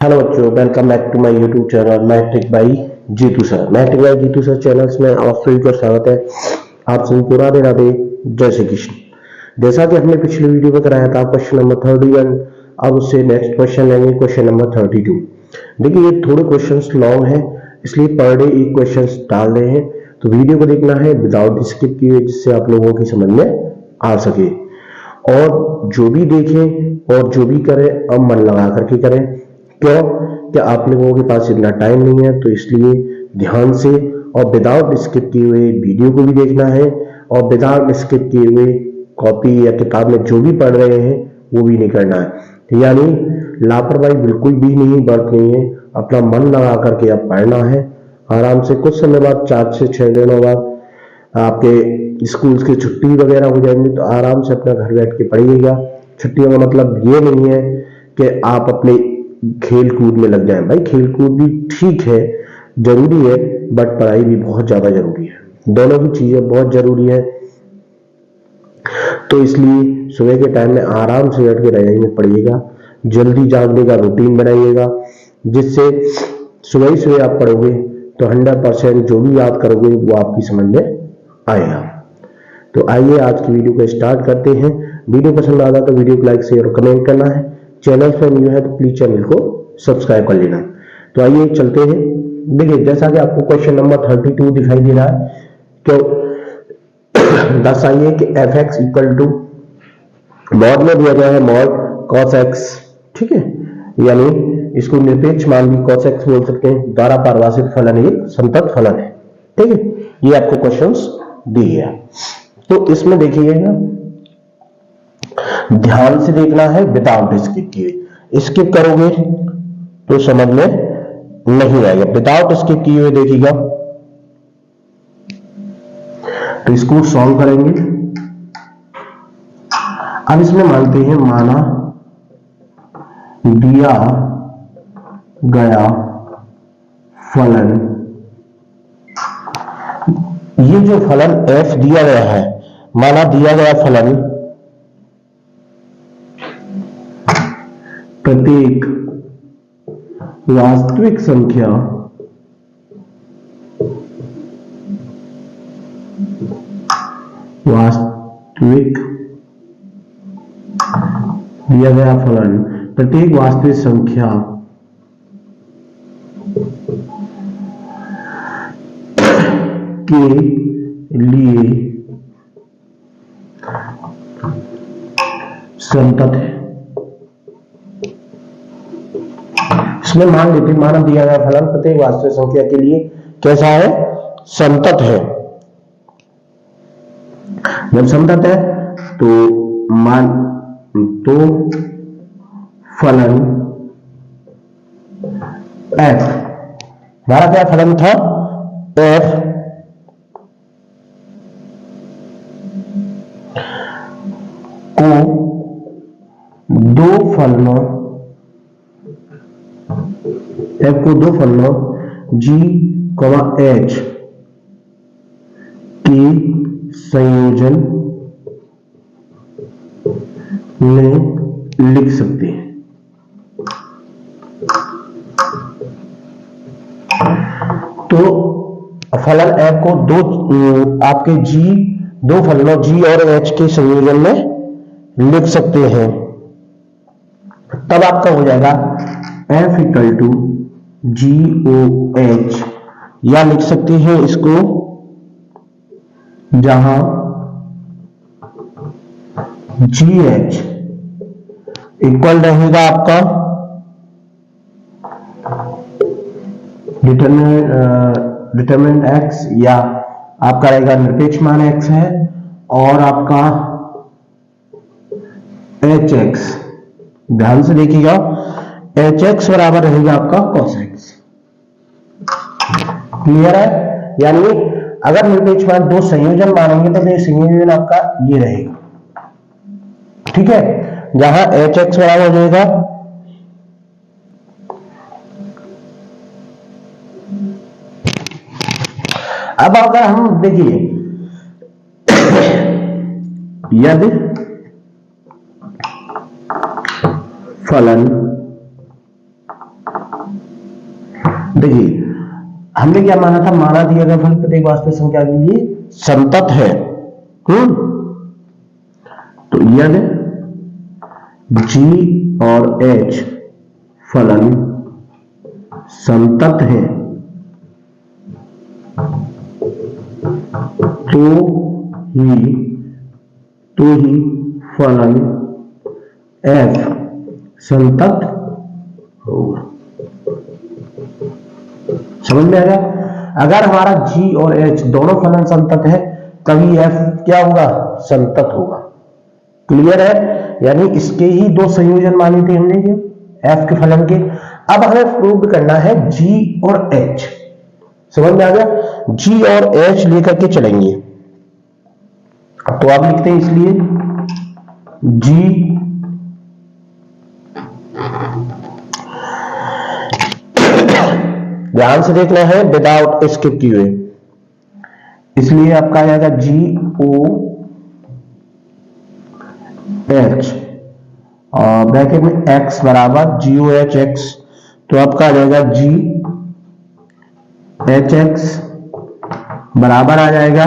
Hello बच्चों, welcome back to my YouTube channel matric by Jeetu sir. Matric by Jeetu sir channels में आप सभी का स्वागत है। आप सभी को राधे राधे, जय श्री कृष्ण। जैसा कि हमने पिछले वीडियो में कराया था क्वेश्चन नंबर 31, अब उससे नेक्स्ट क्वेश्चन लेंगे क्वेश्चन नंबर 32। देखिए ये थोड़े क्वेश्चंस लॉन्ग है, इसलिए पर डे एक क्वेश्चन डाल रहे हैं, तो वीडियो को देखना है विदाउट स्किप किए, जिससे आप लोगों की समझ में आ सके। और जो भी देखें और जो भी करें अब मन लगा करके करें। क्यों? क्या आप लोगों के पास इतना टाइम नहीं है, तो इसलिए ध्यान से और विदाउट स्किप किए हुए वीडियो को भी देखना है, और विदाउट स्किप किए हुए कॉपी या किताब में जो भी पढ़ रहे हैं वो भी नहीं करना है। यानी लापरवाही बिल्कुल भी नहीं बरतनी है, अपना मन लगा करके अब पढ़ना है। आराम से कुछ समय बाद 4 से 6 दिनों बाद आपके स्कूल की छुट्टी वगैरह हो जाएंगी, तो आराम से अपना घर बैठ के पढ़िएगा। छुट्टियों का मतलब ये नहीं है कि आप अपने खेल कूद में लग जाएं। भाई खेल कूद भी ठीक है, जरूरी है, बट पढ़ाई भी बहुत ज्यादा जरूरी है। दोनों ही चीजें बहुत जरूरी है। तो इसलिए सुबह के टाइम में आराम से बैठ के रजाई में पढ़िएगा। जल्दी जागने का रूटीन बनाइएगा, जिससे सुबह ही सुबह आप पढ़ोगे तो 100% जो भी याद करोगे वो आपकी समझ में आएगा। तो आइए आज की वीडियो को स्टार्ट करते हैं। वीडियो पसंद आता तो वीडियो को लाइक शेयर और कमेंट करना है। चैनल पर न्यू है तो प्लीज चैनल को सब्सक्राइब कर लेना। तो आइए चलते हैं। देखिए जैसा कि आपको क्वेश्चन नंबर 32 दिखाई दे रहा है, तो दर्शाइए कि F X equal to mod में दिया गया है मॉड कॉस एक्स, ठीक है, यानी इसको निरपेक्ष मान भी कॉस एक्स बोल सकते हैं, द्वारा परिभाषित फलन एक संतत फलन है। ठीक है, ये आपको क्वेश्चंस दिए है। तो इसमें देखिएगा, ध्यान से देखना है विदाउट स्किप किए। स्किप करोगे तो समझ में नहीं आएगा। विदाउट स्किप किए हुए देखिएगा, तो इसको सॉल्व करेंगे। अब इसमें मानते हैं माना दिया गया फलन, ये जो फलन f दिया गया है, माना दिया गया फलन प्रत्येक वास्तविक संख्या दिया गया फलन प्रत्येक वास्तविक संख्या के लिए संतत है। इसमें मान लेते माना दिया गया फलन प्रत्येक वास्तविक संख्या के लिए कैसा है? संतत है। जब संतत है तो मान तो फलन f, हमारा क्या फलन था? f को दो फलनों g, h के संयोजन में लिख सकते हैं। तो फलन f को आपके दो फलनों g और h के संयोजन में लिख सकते हैं। तब आपका हो जाएगा f इक्वल टू GOH, या लिख सकते हैं इसको जहां GH इक्वल रहेगा आपका डिटरमिनेंट x, या आपका रहेगा निरपेक्ष मान x है, और आपका HX, ध्यान से देखिएगा, HX बराबर रहेगा आपका cos x। क्लियर है? यानी अगर निरपेक्ष मान दो संयोजन मानेंगे तो संयोजन आपका ये रहेगा, ठीक है, जहां HX बराबर हो जाएगा अब अगर हम देखिए यदि फलन देखिए हमने क्या माना था, माना दिया गया फलन प्रत्येक वास्तविक संख्या के लिए संतत है। तो यदि g और h फलन संतत है तो ही फलन f संतत होगा। समझ में आ गया? अगर हमारा g और h दोनों फलन संतत है तभी f क्या होगा, संतत होगा। क्लियर है? यानी इसके ही दो संयोजन माने थे हमने ये f के फलन के। अब हमें प्रूव करना है g और h। समझ में आ गया? g और h लेकर के चलेंगे। तो आप लिखते हैं इसलिए g ध्यान से देखना है विदाउट स्किप किए हुए, इसलिए आपका आ जाएगा जी ओ एच और ब्रैकेट में x बराबर जी ओ एच एक्स, तो आपका आ जाएगा जी एच एक्स बराबर आ जाएगा।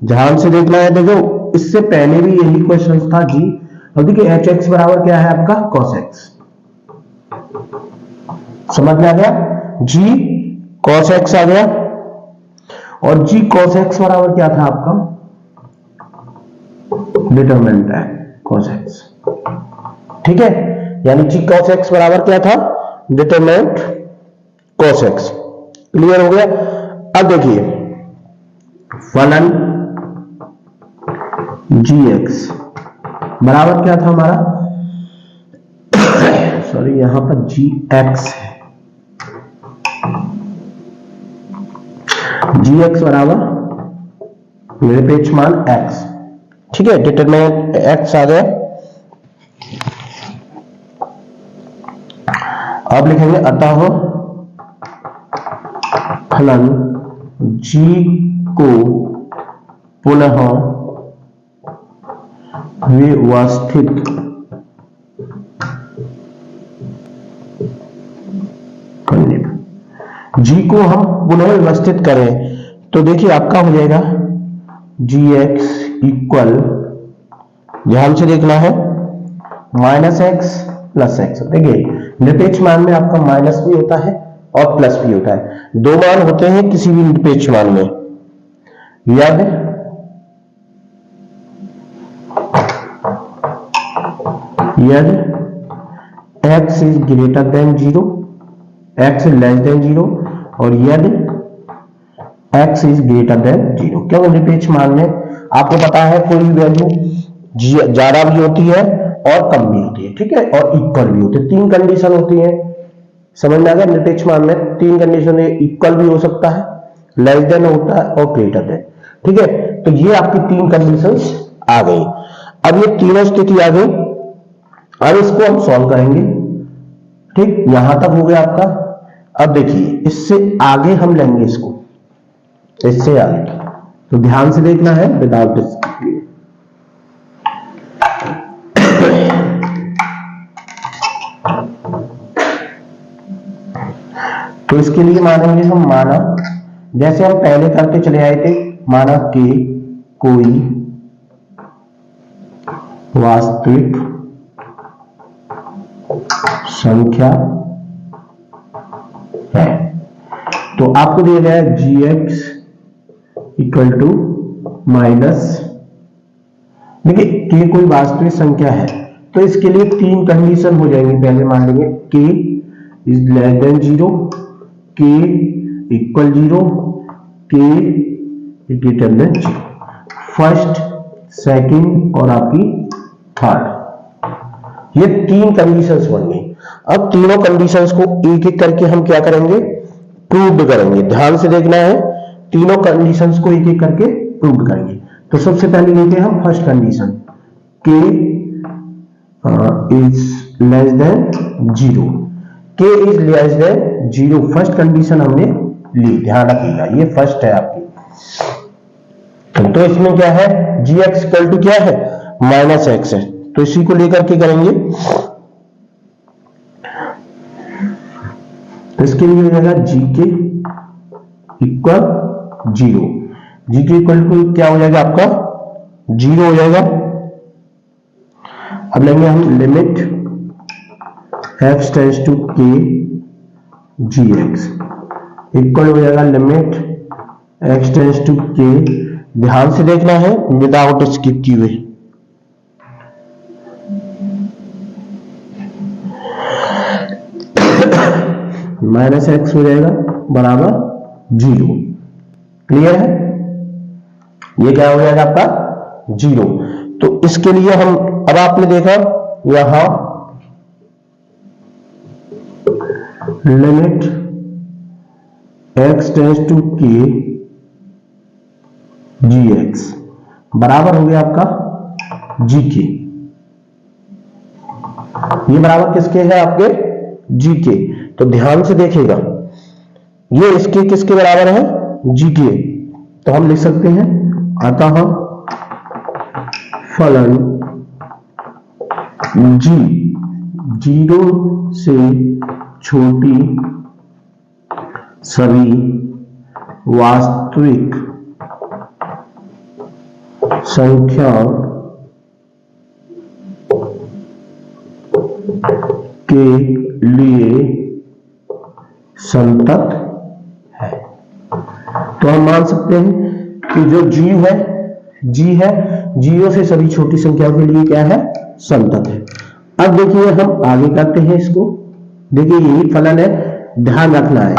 ध्यान से देखना है, देखो इससे पहले भी यही क्वेश्चन था जी, और देखिए एच एक्स बराबर क्या है आपका कॉस एक्स। समझ में आ गया? g cos x आ गया और g cos x बराबर क्या था आपका, डिटरमिनेंट है cos x। ठीक है, यानी g cos x बराबर क्या था, डिटरमिनेंट cos x। क्लियर हो गया? अब देखिए फलन gx बराबर क्या था हमारा, सॉरी यहां पर gx है, gx बराबर निरपेक्ष मान x। ठीक है, डिटरमिनेंट x आ गया। अब लिखेंगे अतः फलन g को पुनः व्यवस्थित करने पर, g को हम पुनः व्यवस्थित करें तो देखिए आपका हो जाएगा gx इक्वल, ध्यान से देखना है, माइनस एक्स प्लस एक्स। देखिए निरपेक्ष मान में आपका माइनस भी होता है और प्लस भी होता है, दो मान होते हैं किसी भी निरपेक्ष मान में। यदि x is greater than 0, x less than 0 और यदि x इज ग्रेटर देन 0। क्यों? निरपेक्ष मान में आपको पता है कोई वैल्यू ज्यादा भी होती है और कम भी होती है, ठीक है, और इक्वल भी होती है। तीन कंडीशन होती है, समझ में आ गया? निरपेक्ष मान में तीन कंडीशन है, इक्वल भी हो सकता है, लेस देन होता है और ग्रेटर देन। ठीक है, तो ये आपकी तीन कंडीशंस आ गई। अब ये तीनों स्थिति आ गई, अब इसको हम सॉल्व करेंगे। ठीक, यहां तक हो गया आपका। अब देखिए इससे आगे हम लेंगे इसको, इससे आगे, तो ध्यान से देखना है विदाउट स्किप। तो इसके लिए मानेंगे हम, माना जैसे हम पहले करते चले आए थे, माना कि कोई वास्तविक संख्या है, तो आपको दिया गया है gx इक्वल टू माइनस, देखिए k कोई वास्तविक संख्या है तो इसके लिए तीन कंडीशन हो जाएंगी। पहले मान लेंगे k is less than 0, k equal 0, k greater than 0, first, second और आपकी थर्ड। ये तीन कंडीशंस बन गई। अब तीनों कंडीशंस को एक एक करके हम क्या करेंगे, प्रूव करेंगे। ध्यान से देखना है, तीनों कंडीशंस को एक एक करके प्रूव करेंगे। तो सबसे पहले लेते हैं हम first condition, k is less than 0, k is less than 0 first condition हमने ली, ध्यान रखिएगा ये फर्स्ट है आपकी। तो इसमें क्या है, gx इक्वल टू क्या है, माइनस एक्स है, तो इसी को लेकर के करेंगे। तो इसके लिए हो जाएगा जी के इक्वल 0। जी के इक्वल टू क्या हो जाएगा आपका 0 हो जाएगा। अब लेंगे हम लिमिट x टेंड्स टू के जी एक्स इक्वल हो जाएगा लिमिट x टेंड्स टू के, ध्यान से देखना है विदाउट स्किप किए हुए, माइनस एक्स हो जाएगा बराबर 0। क्लियर है, ये क्या हो जाएगा आपका 0। तो इसके लिए हम अब आपने देखा यहां लिमिट x टेंड्स टू के जी एक्स बराबर हो गया आपका जी के, ये बराबर किसके है आपके जी के। तो ध्यान से देखिएगा ये इसके किसके बराबर है जी के, तो हम लिख सकते हैं अतः फलन जी 0 से छोटी सभी वास्तविक संख्या के लिए संतत है। तो हम मान सकते हैं कि जो जी है 0 से सभी छोटी संख्याओं के लिए क्या है संतत है। अब देखिए हम आगे करते हैं इसको, देखिए यही फलन है, ध्यान रखना है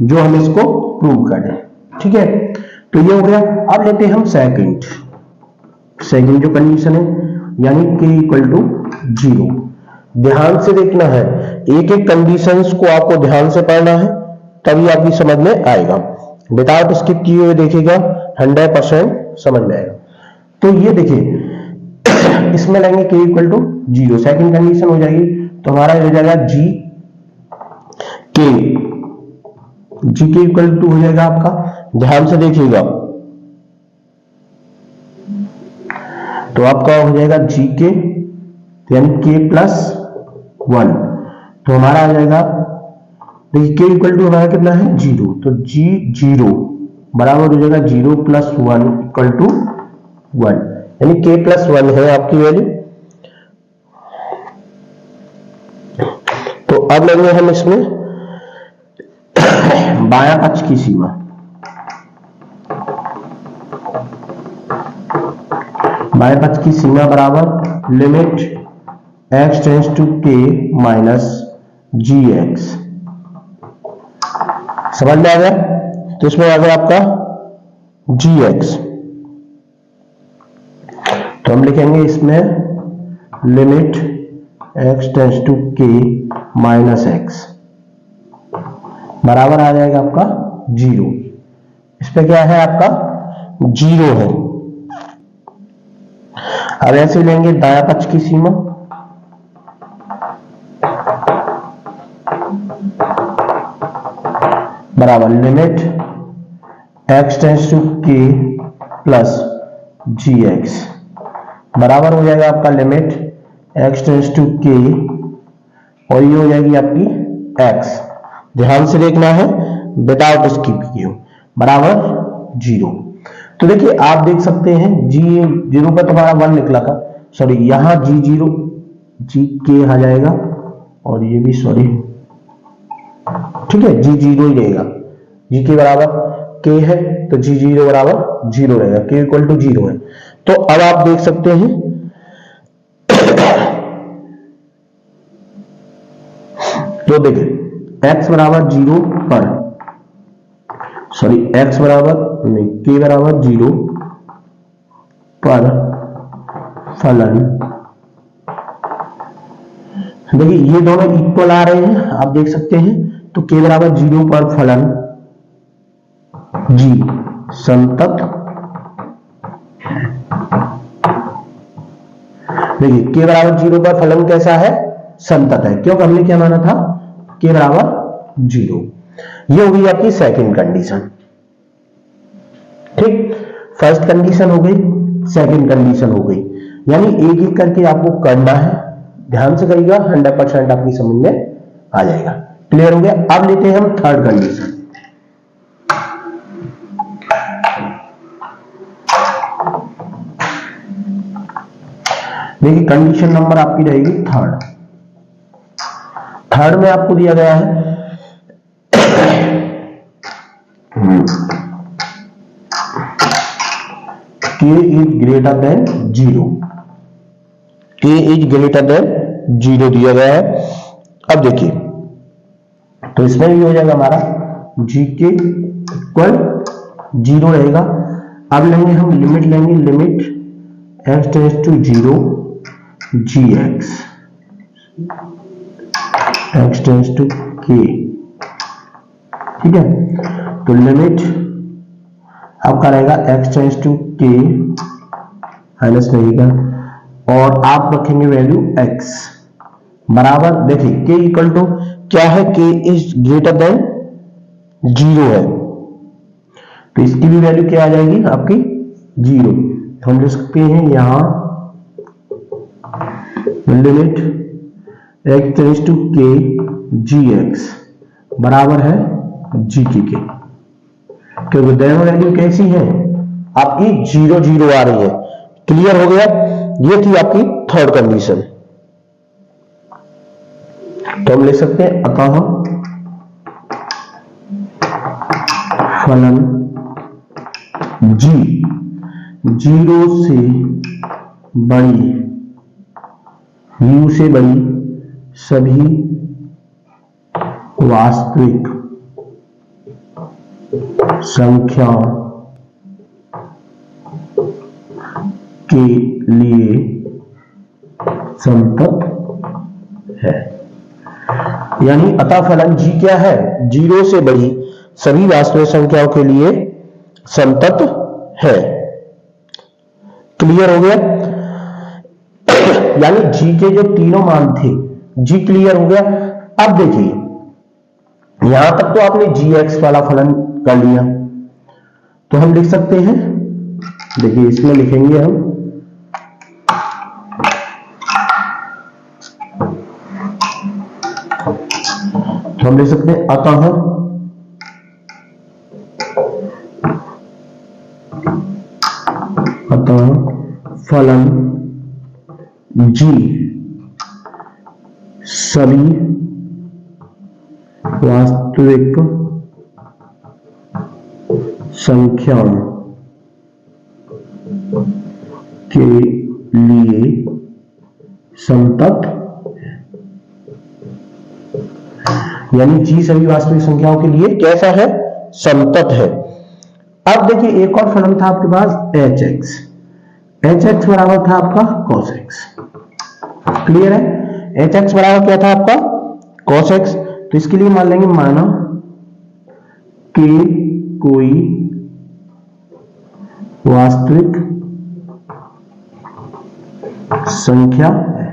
जो हम इसको प्रूव करें, ठीक है। तो ये हो गया। अब लेते हैं हम सेकंड जो कंडीशन है यानी k इक्वल टू 0। ध्यान से देखना है, एक एक कंडीशंस को आपको ध्यान से पढ़ना है तभी आपकी समझ में आएगा, विदाउट स्किप किए हुए देखिएगा 100% समझ में आएगा। तो ये देखिए इसमें लेंगे k equal to 0, second condition हो जाएगी, तो हमारा हो जाएगा जी के इक्वल टू हो जाएगा आपका, ध्यान से देखिएगा, तो आपका हो जाएगा जी के यानी k प्लस 1, तो हमारा आ जाएगा देखिए k इक्वल टू हमारा कितना है 0, तो जी 0 बराबर हो जाएगा 0 प्लस 1 इक्वल टू 1, यानी k प्लस 1 है आपकी वैल्यू। तो अब लेंगे हम इसमें बायां पक्ष की सीमा, बाएं पक्ष की सीमा बराबर limit x tends to k minus G X, समझ में आ गया। तो इसमें आ गया आपका जी एक्स, तो हम लिखेंगे इसमें limit x tends to k minus X बराबर आ जाएगा आपका 0। इस पे क्या है आपका 0 है। अब ऐसे लेंगे दायां पक्ष की सीमा, बराबर limit x tends to k plus G X बराबर हो जाएगा आपका limit x tends to k और ये हो जाएगी आपकी x, ध्यान से देखना है विदाउट स्किप किए बराबर 0। तो देखिए आप देख सकते हैं जी 0 पर तुम्हारा 1 निकला था, सॉरी यहां जी के आ जाएगा और ये भी सॉरी ठीक है जी 0 ही रहेगा, जी के बराबर k है तो जी 0 बराबर 0 रहेगा, k इक्वल टू 0 है। तो अब आप देख सकते हैं तो देखिए x बराबर 0 पर सॉरी x बराबर नहीं k बराबर 0 पर फलन, देखिए ये दोनों इक्वल आ रहे हैं आप देख सकते हैं, तो k बराबर 0 पर फलन g संतत, देखिए k बराबर 0 पर फलन कैसा है संतत है, क्योंकि हमने क्या माना था k बराबर 0। ये हो गई आपकी सेकंड कंडीशन, ठीक। फर्स्ट कंडीशन हो गई, सेकंड कंडीशन हो गई, यानी एक एक करके आपको करना है, ध्यान से करिएगा 100% आपकी समझ में आ जाएगा। क्लियर हो गया। अब लेते हैं हम थर्ड कंडीशन। देखिए कंडीशन नंबर आपकी रहेगी थर्ड। थर्ड में आपको दिया गया है k is greater than 0, k is greater than 0 दिया गया है। अब देखिए तो इसमें भी हो जाएगा हमारा gk इक्वल 0 रहेगा। अब लेंगे हम लिमिट, लेंगे limit x tends to 0 gx, x tends to k, ठीक है। तो लिमिट आपका रहेगा x tends to k minus रहेगा, और आप रखेंगे वैल्यू x बराबर, देखिए k इक्वल टू क्या है, k इज ग्रेटर देन 0 है, तो इसकी भी वैल्यू क्या आ जाएगी आपकी 0। तो हम लिख सकते हैं यहां limit x tends to k gx बराबर है gk के, क्योंकि दोनों वैल्यू कैसी है आपकी 0 0 आ रही है। क्लियर हो गया। ये थी आपकी थर्ड कंडीशन। तो हम लिख सकते हैं अतः फलन g 0 से बड़ी, u से बड़ी सभी वास्तविक संख्याओं के लिए संतत है। यानी अतः फलन g क्या है, 0 से बड़ी सभी वास्तविक संख्याओं के लिए संतत है। क्लियर हो गया। यानी g के जो तीनों मान थे, g क्लियर हो गया। अब देखिए यहां तक तो आपने gx वाला फलन कर लिया, तो हम लिख सकते हैं, देखिए इसमें लिखेंगे हम तो हम लिख सकते हैं अतः फलन g सभी वास्तविक संख्याओं के लिए संतत, यानी g सभी वास्तविक संख्याओं के लिए कैसा है, संतत है। अब देखिए एक और फलन था आपके पास hx, hx बराबर था आपका cos x। क्लियर है। hx बराबर क्या था आपका cos x। तो इसके लिए मान लेंगे माना कि कोई वास्तविक संख्या है,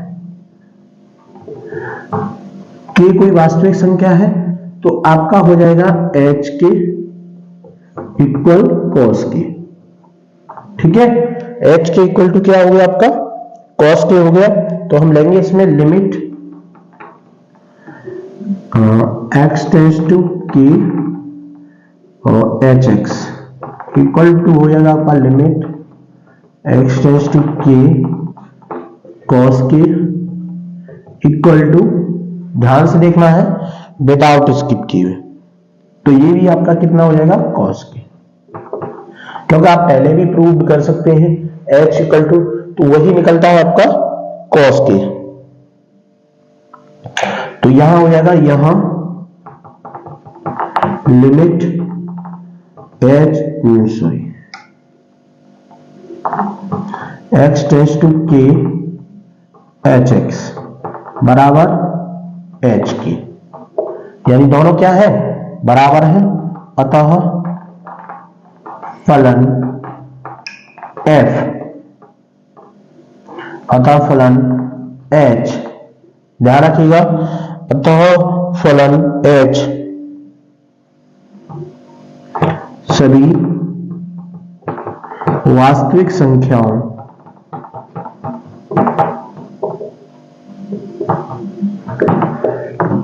k कोई वास्तविक संख्या है, तो आपका हो जाएगा h के इक्वल cos के, ठीक है। h के इक्वल टू क्या हो गया आपका cos के हो गया। तो हम लेंगे इसमें limit x tends to k और hx इक्वल टू हो जाएगा आपका limit x tends to k cos के इक्वल टू, ध्यान से देखना है विदाउट स्किप किए हुए, तो ये भी आपका कितना हो जाएगा cos के, क्योंकि आप पहले भी प्रूव कर सकते हैं h इक्वल टू, तो वही निकलता है आपका cos के। तो यहां हो जाएगा यहां limit x tends to k hx बराबर h के, यानी दोनों क्या है बराबर है। अतः फलन f, अतः फलन h, ध्यान रखिएगा, अतः फलन h सभी वास्तविक संख्याओं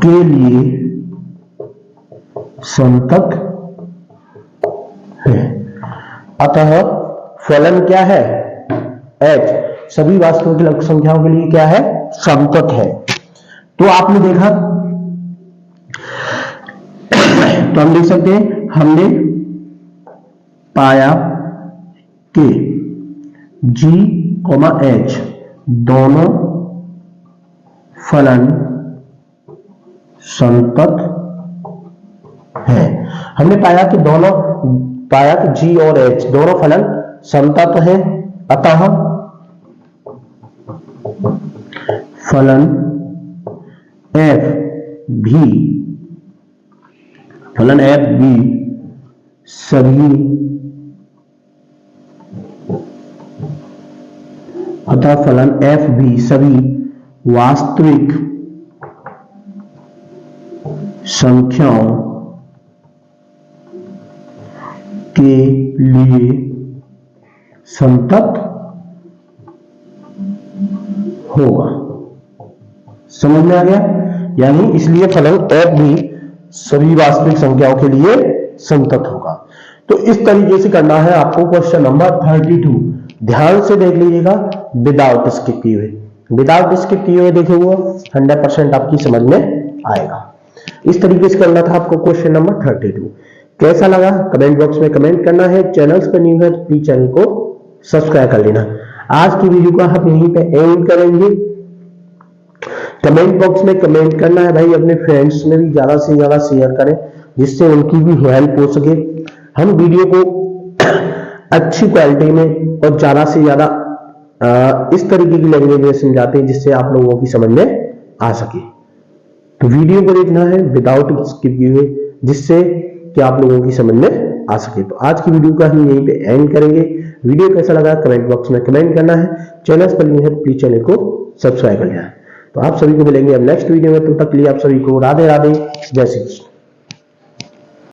के लिए संतत है। अतः फलन क्या है? h सभी वास्तविक संख्याओं के लिए क्या है? संतत है। तो आपने देखा, तो हम लिख सकते हैं हमने पाया कि g, h दोनों फलन संतत है। हमने पाया कि g और h दोनों फलन संतत हैं। अतः फलन f भी सभी वास्तविक संख्याओं के लिए संतत होगा। समझ में आ गया? यानी इसलिए फलन f भी सभी वास्तविक संख्याओं के लिए संतत होगा। तो इस तरीके से करना है आपको क्वेश्चन नंबर 32। ध्यान से देख लीजिएगा, विदाउट स्किप किए हुए देखेंगे 100% आपकी समझ में आएगा। इस तरीके से करना था आपको क्वेश्चन नंबर 32। कैसा लगा कमेंट बॉक्स में कमेंट करना है। चैनल पर न्यू है तो प्लीज चैनल को सब्सक्राइब कर लेना। आज की वीडियो को हम यहीं पे एंड करेंगे। कमेंट बॉक्स में कमेंट करना है भाई, अपने फ्रेंड्स में भी ज्यादा से ज्यादा शेयर करें जिससे उनकी भी हेल्प हो सके। हम वीडियो को अच्छी क्वालिटी में और ज्यादा से ज्यादा इस तरीके की लैंग्वेज में समझाते हैं जिससे आप लोगों की समझ में आ सके। तो वीडियो को देखना है विदाउट स्किप किए हुए, जिससे कि आप लोगों की समझ में आ सके। तो आज की वीडियो का हम यहीं पे एंड करेंगे। वीडियो कैसा लगा कमेंट बॉक्स में कमेंट करना है। चैनल पर न्यू है प्लीज चैनल को सब्सक्राइब कर लेना। तो आप सभी को मिलेंगे अब नेक्स्ट वीडियो में। तब तक के लिए आप सभी को राधे राधे, जय श्री कृष्ण।